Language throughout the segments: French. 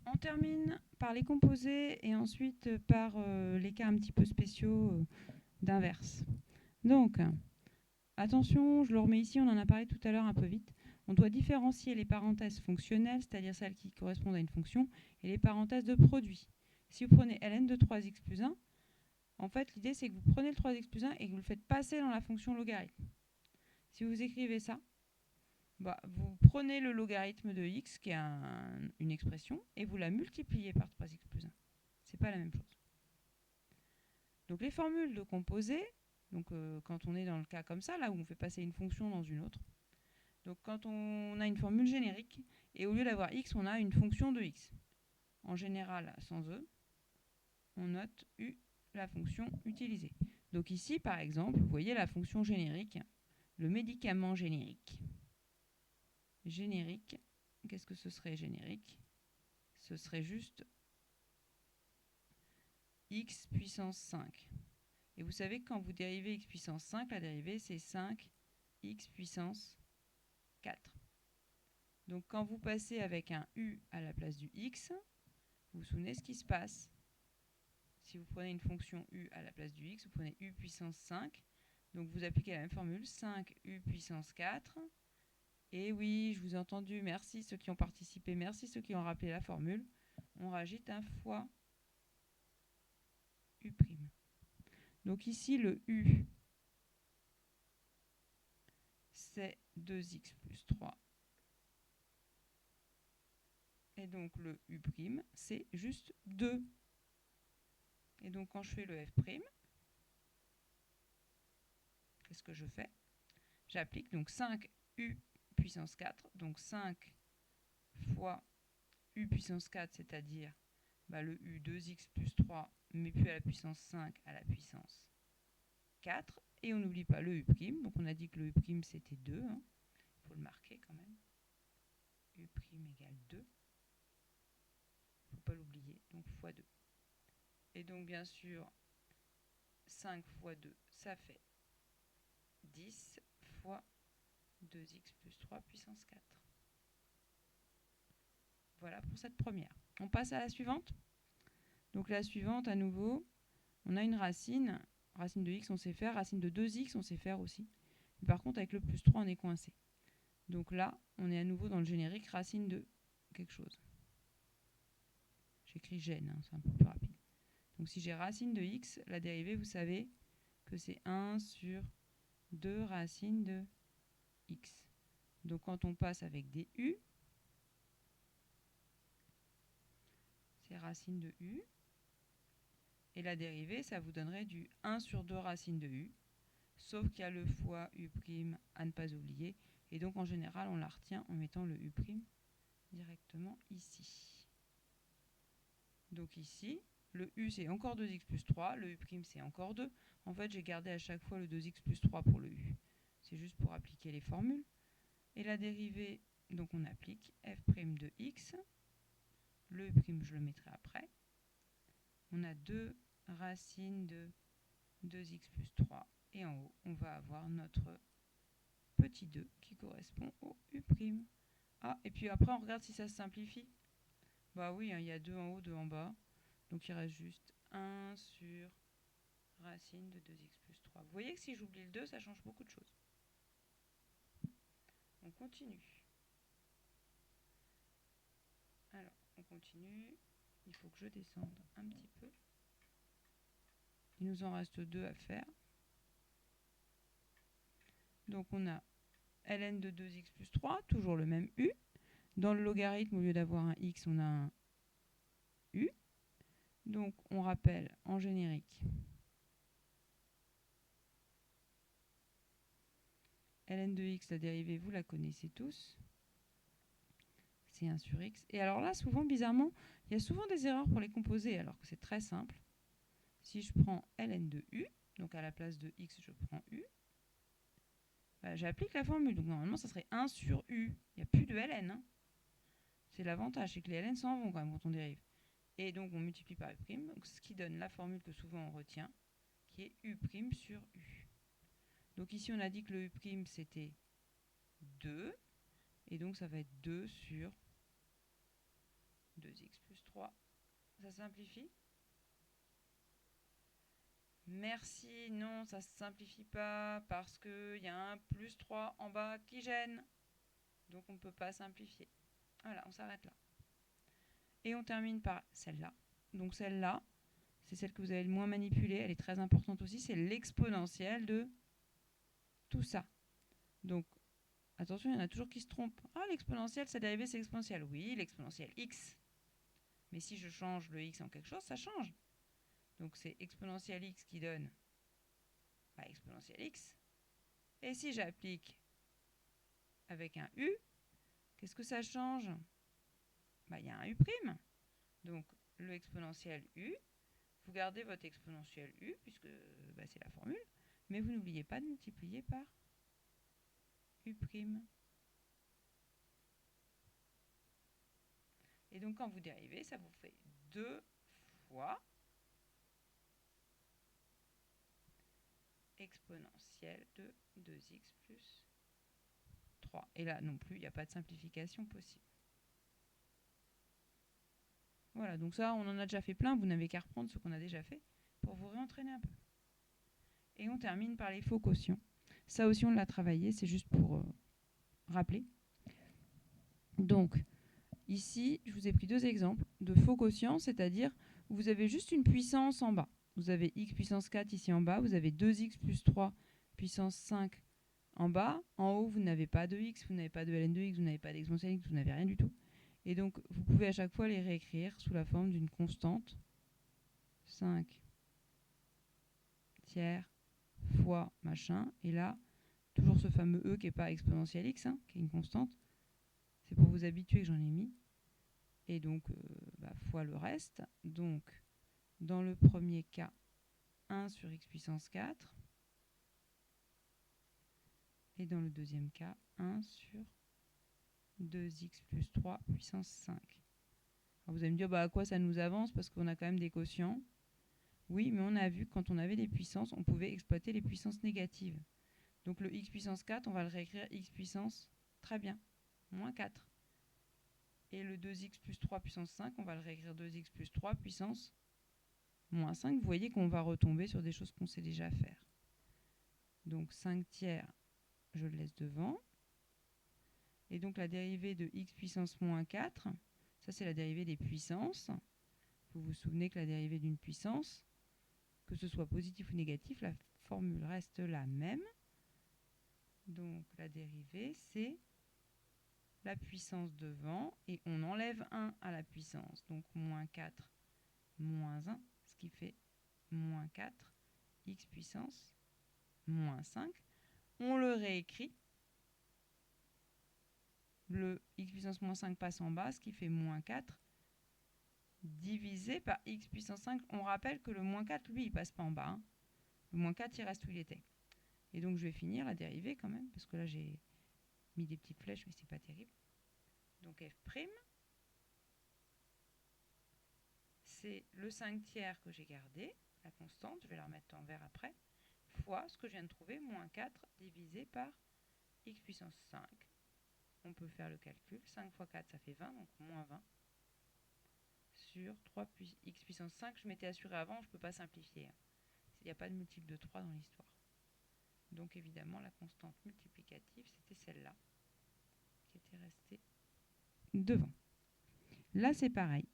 On termine par les composés et ensuite par les cas un petit peu spéciaux d'inverse. Donc, attention, je le remets ici, on en a parlé tout à l'heure un peu vite. On doit différencier les parenthèses fonctionnelles, c'est-à-dire celles qui correspondent à une fonction, et les parenthèses de produit. Si vous prenez ln de 3x plus 1, en fait, l'idée c'est que vous prenez le 3x plus 1 et que vous le faites passer dans la fonction logarithme. Si vous écrivez ça, vous prenez le logarithme de x, qui est une expression, et vous la multipliez par 3x plus 1. C'est pas la même chose. Donc les formules de composés, donc quand on est dans le cas comme ça, là où on fait passer une fonction dans une autre, donc quand on a une formule générique, et au lieu d'avoir x, on a une fonction de x. En général, sans e, on note u, la fonction utilisée. Donc ici, par exemple, vous voyez la fonction générique, le médicament générique. Générique, qu'est-ce que ce serait générique? Ce serait juste x puissance 5. Et vous savez que quand vous dérivez x puissance 5, la dérivée c'est 5x puissance 4. Donc quand vous passez avec un u à la place du x, vous vous souvenez ce qui se passe. Si vous prenez une fonction u à la place du x, vous prenez u puissance 5. Donc vous appliquez la même formule, 5u puissance 4. Et oui, je vous ai entendu, merci ceux qui ont participé, merci ceux qui ont rappelé la formule. On rajoute un fois u'. Donc ici, le u, c'est 2x plus 3. Et donc le u', c'est juste 2. Et donc quand je fais le f', qu'est-ce que je fais? J'applique donc 5u puissance 4, donc 5 fois u puissance 4, c'est-à-dire le u 2x plus 3, mais puis à la puissance 5 à la puissance 4. Et on n'oublie pas le u', donc on a dit que le u' c'était 2, il faut le marquer quand même. u' égale 2. Il ne faut pas l'oublier, donc fois 2. Et donc bien sûr, 5 fois 2, ça fait 10 fois 2x plus 3 puissance 4. Voilà pour cette première. On passe à la suivante. Donc la suivante, à nouveau, on a une racine. Racine de x, on sait faire. Racine de 2x, on sait faire aussi. Mais par contre, avec le plus 3, on est coincé. Donc là, on est à nouveau dans le générique racine de quelque chose. J'écris gène, c'est un peu plus rapide. Donc si j'ai racine de x, la dérivée, vous savez que c'est 1 sur 2 racines de x. Donc quand on passe avec des u, c'est racine de u. Et la dérivée, ça vous donnerait du 1 sur 2 racine de u. Sauf qu'il y a le fois u' à ne pas oublier. Et donc en général, on la retient en mettant le u' directement ici. Donc ici, le u c'est encore 2x plus 3, le u' c'est encore 2. En fait, j'ai gardé à chaque fois le 2x plus 3 pour le u. C'est juste pour appliquer les formules. Et la dérivée, donc on applique f' de x. Le u', je le mettrai après. On a 2 racines de 2x plus 3. Et en haut, on va avoir notre petit 2 qui correspond au u'. Ah, et puis après, on regarde si ça se simplifie. Bah oui, il y a 2 en haut, 2 en bas. Donc il reste juste 1 sur racine de 2x plus 3. Vous voyez que si j'oublie le 2, ça change beaucoup de choses. On continue. Alors, on continue. Il faut que je descende un petit peu. Il nous en reste 2 à faire. Donc on a ln de 2x plus 3, toujours le même u. Dans le logarithme, au lieu d'avoir un x, on a un u. Donc on rappelle en générique ln de x, la dérivée, vous la connaissez tous. C'est 1 sur x. Et alors là, souvent, bizarrement, il y a souvent des erreurs pour les composer, alors que c'est très simple. Si je prends ln de u, donc à la place de x, je prends u, j'applique la formule. Donc normalement, ça serait 1 sur u. Il n'y a plus de ln. C'est l'avantage, c'est que les ln s'en vont quand même quand on dérive. Et donc on multiplie par u', donc ce qui donne la formule que souvent on retient, qui est u' sur u. Donc ici on a dit que le u' c'était 2, et donc ça va être 2 sur 2x. 2x plus 3. Ça simplifie? Merci, non, ça ne se simplifie pas parce qu'il y a un plus 3 en bas qui gêne. Donc on ne peut pas simplifier. Voilà, on s'arrête là. Et on termine par celle-là. Donc celle-là, c'est celle que vous avez le moins manipulée. Elle est très importante aussi. C'est l'exponentielle de tout ça. Donc, attention, il y en a toujours qui se trompent. Ah, l'exponentielle, sa dérivée, c'est l'exponentielle. Oui, l'exponentielle x. Mais si je change le x en quelque chose, ça change. Donc c'est exponentielle x qui donne exponentielle x. Et si j'applique avec un u, qu'est-ce que ça change? Il y a un u'. Donc le exponentiel u, vous gardez votre exponentiel u, puisque c'est la formule, mais vous n'oubliez pas de multiplier par u'. Et donc quand vous dérivez, ça vous fait 2 fois exponentielle de 2x plus 3. Et là non plus, il n'y a pas de simplification possible. Voilà, donc ça, on en a déjà fait plein. Vous n'avez qu'à reprendre ce qu'on a déjà fait pour vous réentraîner un peu. Et on termine par les faux quotients. Ça aussi, on l'a travaillé, c'est juste pour rappeler. Donc, ici, je vous ai pris 2 exemples de faux quotients, c'est-à-dire vous avez juste une puissance en bas. Vous avez x puissance 4 ici en bas, vous avez 2x plus 3 puissance 5 en bas. En haut, vous n'avez pas de x, vous n'avez pas de ln de x, vous n'avez pas d'exponentielle x, vous n'avez rien du tout. Et donc, vous pouvez à chaque fois les réécrire sous la forme d'une constante 5 tiers fois machin. Et là, toujours ce fameux e qui n'est pas exponentielle x, qui est une constante. C'est pour vous habituer que j'en ai mis. Et donc, fois le reste. Donc, dans le premier cas, 1 sur x puissance 4. Et dans le deuxième cas, 1 sur 2x plus 3 puissance 5. Alors vous allez me dire, à quoi ça nous avance? Parce qu'on a quand même des quotients. Oui, mais on a vu que quand on avait des puissances, on pouvait exploiter les puissances négatives. Donc le x puissance 4, on va le réécrire x puissance, très bien, moins 4. Et le 2x plus 3 puissance 5, on va le réécrire 2x plus 3 puissance moins 5. Vous voyez qu'on va retomber sur des choses qu'on sait déjà faire. Donc 5 tiers, je le laisse devant. Et donc la dérivée de x puissance moins 4, ça c'est la dérivée des puissances. Vous vous souvenez que la dérivée d'une puissance, que ce soit positif ou négatif, la formule reste la même. Donc la dérivée, c'est la puissance devant, et on enlève 1 à la puissance. Donc moins 4, moins 1, ce qui fait moins 4, x puissance moins 5. On le réécrit. Le x puissance moins 5 passe en bas, ce qui fait moins 4 divisé par x puissance 5. On rappelle que le moins 4, lui, il passe pas en bas. Le moins 4, il reste où il était. Et donc, je vais finir la dérivée quand même, parce que là, j'ai mis des petites flèches, mais c'est pas terrible. Donc, f', c'est le 5 tiers que j'ai gardé, la constante, je vais la remettre en vert après, fois ce que je viens de trouver, moins 4 divisé par x puissance 5. On peut faire le calcul. 5 fois 4, ça fait 20, donc moins 20. Sur 3 x puissance 5, je m'étais assuré avant, je ne peux pas simplifier. Il n'y a pas de multiple de 3 dans l'histoire. Donc évidemment, la constante multiplicative, c'était celle-là, qui était restée devant. Là, c'est pareil.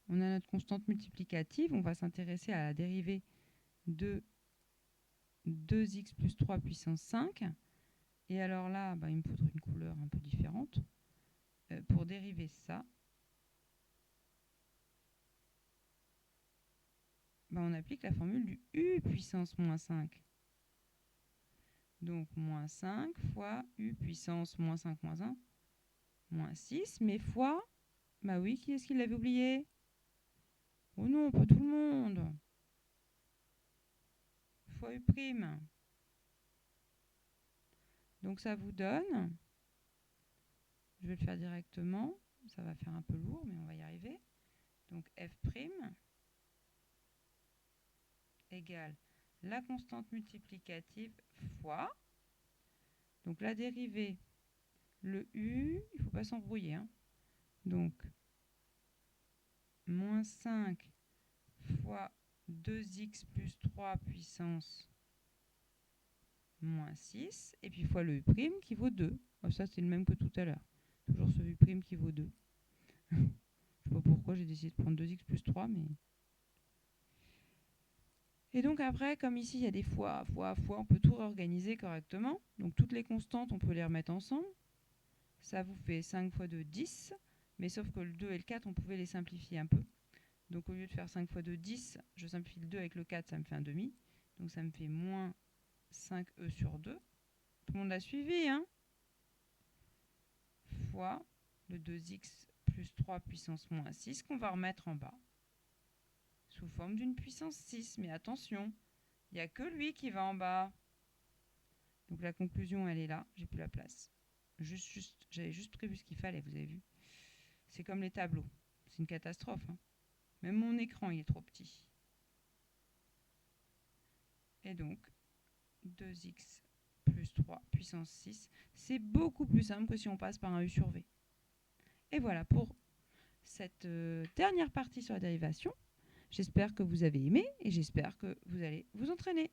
On a notre constante multiplicative, on va s'intéresser à la dérivée de 2x plus 3 puissance 5. Et alors là, il me faudrait une couleur un peu différente. Pour dériver ça, on applique la formule du u puissance moins 5. Donc moins 5 fois u puissance moins 5 moins 1, moins 6, mais fois, oui, qui est-ce qui l'avait oublié? Oh non, pas tout le monde. Fois u'. Donc ça vous donne, je vais le faire directement, ça va faire un peu lourd, mais on va y arriver. Donc f' égale la constante multiplicative fois, donc la dérivée, le u, il ne faut pas s'embrouiller, Donc, moins 5 fois 2x plus 3 puissance moins 6, et puis fois le u' qui vaut 2. Oh, ça, c'est le même que tout à l'heure. Toujours ce u' qui vaut 2. Je ne sais pas pourquoi j'ai décidé de prendre 2x plus 3, mais... Et donc après, comme ici, il y a des fois, on peut tout réorganiser correctement. Donc toutes les constantes, on peut les remettre ensemble. Ça vous fait 5 fois 2, 10. Mais sauf que le 2 et le 4, on pouvait les simplifier un peu. Donc au lieu de faire 5 fois 2, 10, je simplifie le 2 avec le 4, ça me fait un demi. Donc ça me fait moins 5e sur 2. Tout le monde a suivi, hein? Fois le 2x plus 3 puissance moins 6 qu'on va remettre en bas sous forme d'une puissance 6. Mais attention, il n'y a que lui qui va en bas. Donc la conclusion, elle est là. J'ai plus la place. J'avais juste prévu ce qu'il fallait, vous avez vu. C'est comme les tableaux. C'est une catastrophe, hein. Même mon écran, il est trop petit. Et donc, 2x plus 3 puissance 6, c'est beaucoup plus simple que si on passe par un u sur v. Et voilà pour cette dernière partie sur la dérivation. J'espère que vous avez aimé et j'espère que vous allez vous entraîner.